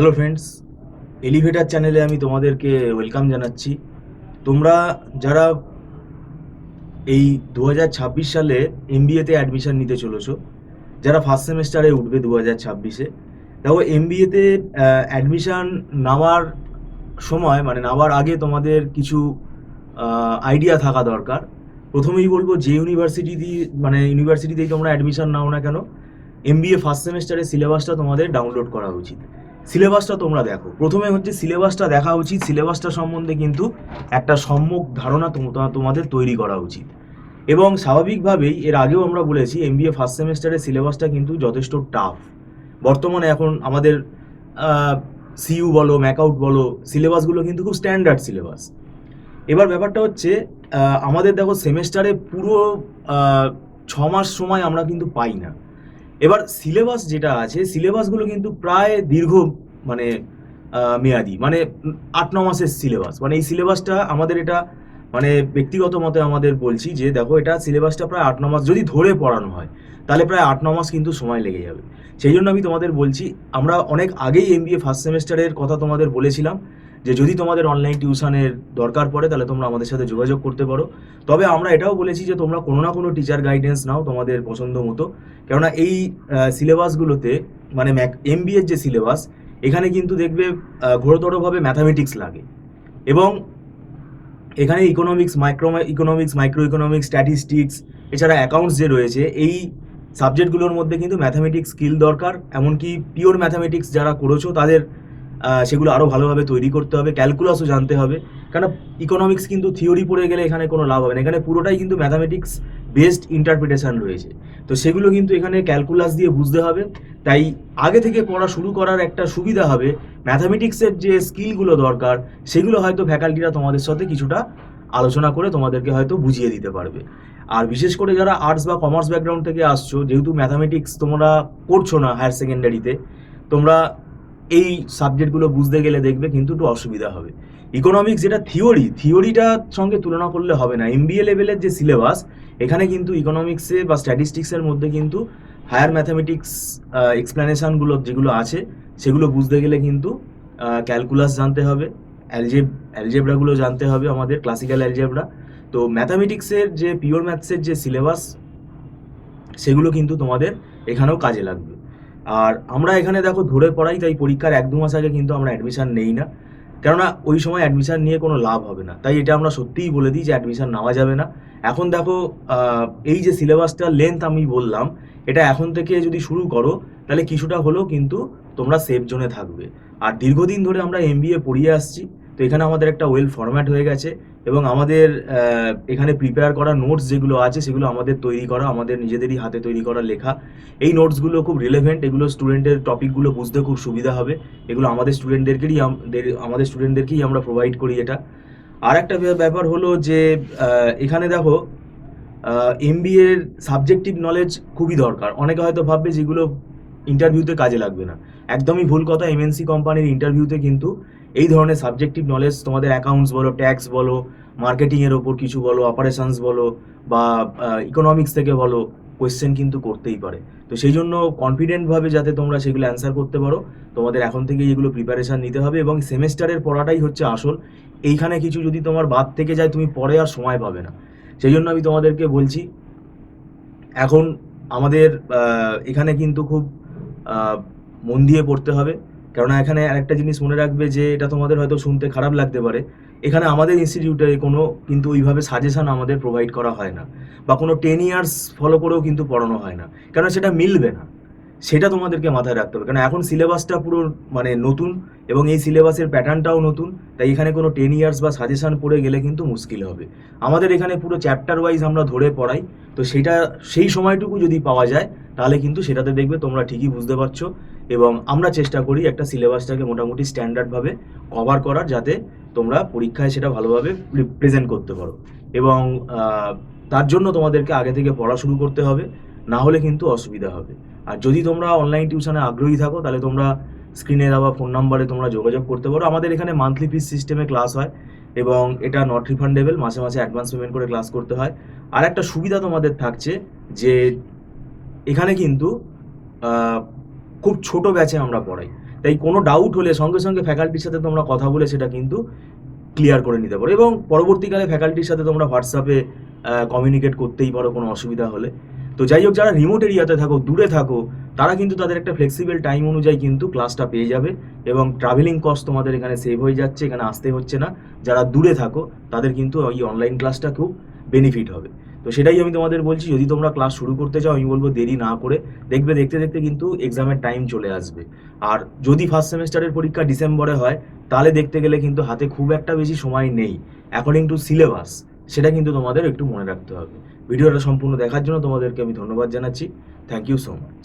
Hello friends, elevator চ্যানেলে আমি তোমাদেরকে ওয়েলকাম জানাচ্ছি। তোমরা যারা এই 2026 সালে এমবিএতে অ্যাডমিশন নিতে চলেছো, যারা ফার্স্ট সেমেস্টারে উঠবে 2026-এ, দেখো এমবিএতে অ্যাডমিশন নেওয়ার সময় মানে নেওয়ার আগে তোমাদের কিছু আইডিয়া থাকা দরকার। প্রথমেই বলবো, যে ইউনিভার্সিটিতেই তোমরা অ্যাডমিশন নাও না কেন, এমবিএ ফার্স্ট সেমেস্টারের সিলেবাসটা তোমাদের ডাউনলোড করা উচিত। সিলেবাসটা তোমরা দেখো, প্রথমে হচ্ছে সিলেবাসটা দেখা উচিত। সিলেবাসটা সম্বন্ধে কিন্তু একটা সম্যক ধারণা তোমাদের তৈরি করা উচিত। এবং স্বাভাবিকভাবেই এর আগেও আমরা বলেছি, এমবিএ ফার্স্ট সেমেস্টারের সিলেবাসটা কিন্তু যথেষ্ট টাফ। বর্তমানে এখন আমাদের সিইউ বলো, ম্যাকআউট বলো, সিলেবাসগুলো কিন্তু খুব স্ট্যান্ডার্ড সিলেবাস। এবার ব্যাপারটা হচ্ছে, আমাদের দেখো সেমেস্টারে পুরো 6 মাস সময় আমরা কিন্তু পাই না। এবার সিলেবাস যেটা আছে, সিলেবাসগুলো কিন্তু প্রায় দীর্ঘ মানে মেয়াদি, মানে 8-9 মাসের সিলেবাস। মানে এই সিলেবাসটা আমাদের, এটা মানে ব্যক্তিগত মতে আমাদের বলছি যে দেখো, এটা সিলেবাসটা প্রায় 8-9 মাস যদি ধরে পড়ানো হয়, তাহলে প্রায় 8-9 মাস কিন্তু সময় লেগে যাবে। সেই জন্য আমি তোমাদের বলছি, আমরা অনেক আগেই এমবিএ ফার্স্ট সেমেস্টারের কথা তোমাদের বলেছিলাম যে যদি তোমাদের অনলাইন টিউশনের দরকার পড়ে তাহলে তোমরা আমাদের সাথে যোগাযোগ করতে পারো। তবে আমরা এটাও বলেছি যে তোমরা কোনো না কোনো টিচার গাইডেন্স নাও তোমাদের পছন্দ মতো। কেননা এই সিলেবাসগুলোতে, মানে এমবিএর যে সিলেবাস, এখানে কিন্তু দেখবে ঘোরতরভাবে ম্যাথামেটিক্স লাগে। এবং এখানে ইকোনমিক্স, মাইক্রো ইকোনমিক্স, স্ট্যাটিস্টিক্স, এছাড়া অ্যাকাউন্টস যে রয়েছে, এই সাবজেক্টগুলোর মধ্যে কিন্তু ম্যাথামেটিক্স স্কিল দরকার। এমনকি পিওর ম্যাথামেটিক্স যারা করেছো তাদের সেগুলো আরও ভালোভাবে তৈরি করতে হবে। ক্যালকুলাসও জানতে হবে, কারণ ইকোনমিক্স কিন্তু থিওরি পড়ে গেলে এখানে কোনো লাভ হবে না। এখানে পুরোটাই কিন্তু ম্যাথামেটিক্স বেসড ইন্টারপ্রিটেশন রয়েছে, তো সেগুলো কিন্তু এখানে ক্যালকুলাস দিয়ে বুঝতে হবে। তাই আগে থেকে পড়া শুরু করার একটা সুবিধা হবে, ম্যাথামেটিক্সের যে স্কিলগুলো দরকার সেগুলো হয়তো ফ্যাকাল্টিরা তোমাদের সাথে কিছুটা আলোচনা করে তোমাদেরকে হয়তো বুঝিয়ে দিতে পারবে। আর বিশেষ করে যারা আর্টস বা কমার্স ব্যাকগ্রাউন্ড থেকে আসছো, যেহেতু ম্যাথামেটিক্স তোমরা করছো না হায়ার সেকেন্ডারিতে, তোমরা এই সাবজেক্টগুলো বুঝতে গেলে দেখবে কিন্তু একটু অসুবিধা হবে। ইকোনমিক্স যেটা থিওরিটার সঙ্গে তুলনা করলে হবে না। এমবিএ লেভেলের যে সিলেবাস, এখানে কিন্তু ইকোনমিক্সে বা স্ট্যাটিস্টিক্সের মধ্যে কিন্তু হায়ার ম্যাথামেটিক্স এক্সপ্লেনেশনগুলো যেগুলো আছে, সেগুলো বুঝতে গেলে কিন্তু ক্যালকুলাস জানতে হবে, অ্যালজেব্রাগুলো জানতে হবে, আমাদের ক্লাসিক্যাল অ্যালজেব্রা। তো ম্যাথামেটিক্সের যে পিওর ম্যাথসের যে সিলেবাস, সেগুলো কিন্তু তোমাদের এখানেও কাজে লাগবে। আর আমরা এখানে দেখো ধরে পড়াই, তাই পরীক্ষার 1-2 মাস আগে কিন্তু আমরা অ্যাডমিশন নেই না, কেননা ওই সময় অ্যাডমিশন নিয়ে কোনো লাভ হবে না। তাই এটা আমরা সত্যিই বলে দিই যে অ্যাডমিশন নেওয়া যাবে না। এখন দেখো, এই যে সিলেবাসটার লেন্থ আমি বললাম, এটা এখন থেকে যদি শুরু করো তাহলে কিছুটা হলেও কিন্তু তোমরা সেফ জোনে থাকবে। আর দীর্ঘদিন ধরে আমরা এমবিএ পড়িয়ে আসছি, তো এখানে আমাদের একটা ওয়েল ফরম্যাট হয়ে গেছে। এবং আমাদের এখানে প্রিপেয়ার করা নোটস যেগুলো আছে, সেগুলো আমাদের তৈরি করা, আমাদের নিজেদেরই হাতে তৈরি করা লেখা। এই নোটসগুলো খুব রিলেভেন্ট, এগুলো স্টুডেন্টের টপিকগুলো বুঝতে খুব সুবিধা হবে। এগুলো আমাদের স্টুডেন্টদেরকেই আমরা প্রোভাইড করি এটা। আর একটা ব্যাপার হলো যে, এখানে দেখো এমবিএ এর সাবজেক্টিভ নলেজ খুবই দরকার। অনেকে হয়তো ভাববে যেগুলো ইন্টারভিউতে কাজে লাগবে না, একদমই ভুল কথা। এমএনসি কোম্পানির ইন্টারভিউতে কিন্তু এই ধরনের সাবজেক্টিভ নলেজ, তোমাদের অ্যাকাউন্টস বলো, ট্যাক্স বলো, মার্কেটিংয়ের ওপর কিছু বলো, অপারেশনস বলো, বা ইকোনমিক্স থেকে বলো, কোয়েশ্চেন কিন্তু করতেই পারে। তো সেই জন্য কনফিডেন্টভাবে যাতে তোমরা সেগুলো অ্যান্সার করতে পারো, তোমাদের এখন থেকেই এগুলো প্রিপারেশান নিতে হবে। এবং সেমেস্টারের পড়াটাই হচ্ছে আসল। এইখানে কিছু যদি তোমার বাদ থেকে যায়, তুমি পরে আর সময় পাবে না। সেই জন্য আমি তোমাদেরকে বলছি, এখন আমাদের এখানে কিন্তু খুব মন দিয়ে পড়তে হবে। কেননা এখানে আরেকটা জিনিস মনে রাখবে, যে এটা তোমাদের হয়তো শুনতে খারাপ লাগতে পারে, এখানে আমাদের ইনস্টিটিউটে কোনো কিন্তু ওইভাবে সাজেশন আমাদের প্রোভাইড করা হয় না, বা কোনো 10 ইয়ার্স ফলো করেও কিন্তু পড়ানো হয় না, কারণ সেটা মিলবে না। সেটা তোমাদেরকে মাথায় রাখতে হবে, কারণ এখন সিলেবাসটা পুরো মানে নতুন, এবং এই সিলেবাসের প্যাটার্নটাও নতুন। তাই এখানে কোনো 10 ইয়ার্স বা সাজেশন পড়ে গেলে কিন্তু মুশকিল হবে। আমাদের এখানে পুরো চ্যাপ্টার ওয়াইজ আমরা ধরে পড়াই। তো সেটা, সেই সময়টুকু যদি পাওয়া যায়, তাহলে কিন্তু সেটাতে দেখবে তোমরা ঠিকই বুঝতে পারছো। এবং আমরা চেষ্টা করি একটা সিলেবাসটাকে মোটামুটি স্ট্যান্ডার্ডভাবে কভার করার, যাতে তোমরা পরীক্ষায় সেটা ভালোভাবে প্রেজেন্ট করতে পারো। এবং তার জন্য তোমাদেরকে আগে থেকে পড়া শুরু করতে হবে, না হলে কিন্তু অসুবিধা হবে। আর যদি তোমরা অনলাইন টিউশনে আগ্রহী থাকো, তাহলে তোমরা স্ক্রিনে দেওয়া ফোন নাম্বারে তোমরা যোগাযোগ করতে পারো। আমাদের এখানে মান্থলি ফিস সিস্টেমে ক্লাস হয়, এবং এটা নট রিফান্ডেবল, মাসে মাসে অ্যাডভান্স পেমেন্ট করে ক্লাস করতে হয়। আর একটা সুবিধা তোমাদের থাকছে, যে এখানে কিন্তু খুব ছোট ব্যাচে আমরা পড়াই। তাই কোনো ডাউট হলে সঙ্গে সঙ্গে ফ্যাকাল্টির সাথে তোমরা কথা বলে সেটা কিন্তু ক্লিয়ার করে নিতে পারো, এবং পরবর্তীকালে ফ্যাকাল্টির সাথে তোমরা হোয়াটসঅ্যাপে কমিউনিকেট করতেই পারো কোনো অসুবিধা হলে। তো যাই হোক, যারা রিমোট এরিয়াতে থাকো, দূরে থাকো, তারা কিন্তু তাদের একটা ফ্লেক্সিবল টাইম অনুযায়ী কিন্তু ক্লাসটা পেয়ে যাবে, এবং ট্রাভেলিং কস্ট তোমাদের এখানে সেভ হয়ে যাচ্ছে, এখানে আসতে হচ্ছে না। যারা দূরে থাকো তাদের কিন্তু এই অনলাইন ক্লাসটা খুব বেনিফিট হবে। তো সেটাই আমি তোমাদের বলছি, যদি তোমরা ক্লাস শুরু করতে চাও, আমি বলবো দেরি না করে, দেখবে দেখতে দেখতে কিন্তু এক্সামের টাইম চলে আসবে। আর যদি ফার্স্ট সেমেস্টারের পরীক্ষা ডিসেম্বরে হয়, তাহলে দেখতে গেলে কিন্তু হাতে খুব একটা বেশি সময় নেই অ্যাকর্ডিং টু সিলেবাস, সেটা কিন্তু তোমাদের একটু মনে রাখতে হবে। ভিডিওটা সম্পূর্ণ দেখার জন্য তোমাদেরকে আমি ধন্যবাদ জানাচ্ছি। Thank you so much.